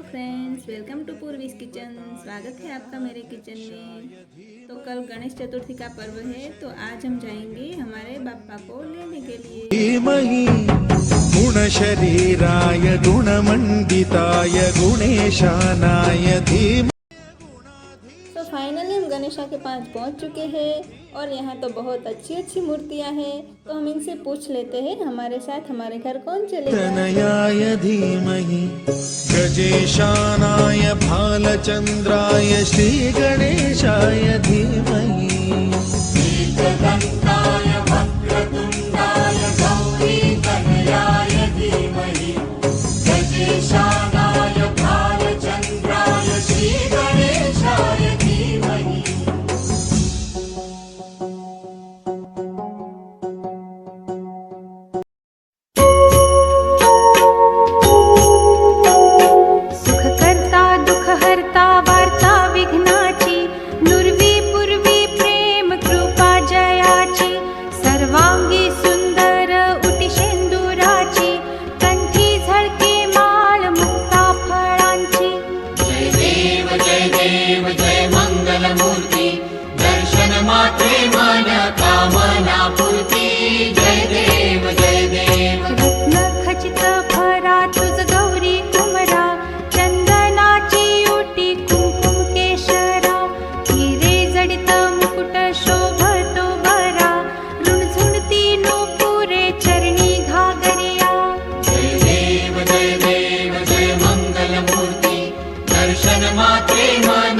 Friends, welcome to Purvi's kitchen. स्वागत है आपका मेरे किचन में। तो कल गणेश चतुर्थी का पर्व है, तो आज हम जाएंगे हमारे बापा को लेने के लिए। गुण शरीराय गुणमंडिताय गुणेशानाय धीमहि। तो फाइनली हम गणेशा के पास पहुंच चुके हैं और यहाँ तो बहुत अच्छी अच्छी मूर्तियाँ हैं। तो हम इनसे पूछ लेते हैं हमारे साथ हमारे घर कौन चलेगा। तनयाय धीमहि गजेशानाय भालचंद्राय श्री गणेशाय धीमहि। एकदन्ताय वक्रतुंडाय गौरीतनयाय धीमहि गजेशानाय भालचंद्राय श्री गणेशाय धीमहि। सुखकर्ता दुःखहर्ता वार्ता विघ्नाची नुर्वी पूर्वी प्रेम कृपा जयाची सर्वांगी सुंदर उटिशेंदुराची कंठी झळके माळ मुक्ता फळांची। जय देव जय मंगलमूर्ती दर्शन मात्रे मन कामना पूर्ती। जय देव रत्न खचित भरा तुझ गौरी कुमरा चंदनाची उटी कुंकुम केशरा हिरे जडित मुकुट शोभतो बरा रुणझुणती नूपुरे चरणी घागरिया। जय देव जय मंगलमूर्ती दर्शन मात्रे मन